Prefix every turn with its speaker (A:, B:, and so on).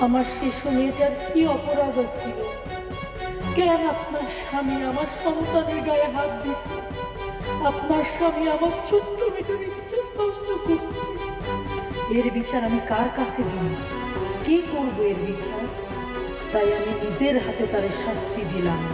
A: আমার শিশু মেয়েটার কি অপরাধ ছিল? কেন আপনার স্বামী আমার সন্তানের গায়ে হাত দিছে? আপনার স্বামী আমার ছোট্ট মেয়েটার ইজ্জত নষ্ট করছে। এর বিচার আমি কার কাছে দিব? কি করবো এর বিচার? তাই আমি নিজের হাতে তার শাস্তি দিলাম।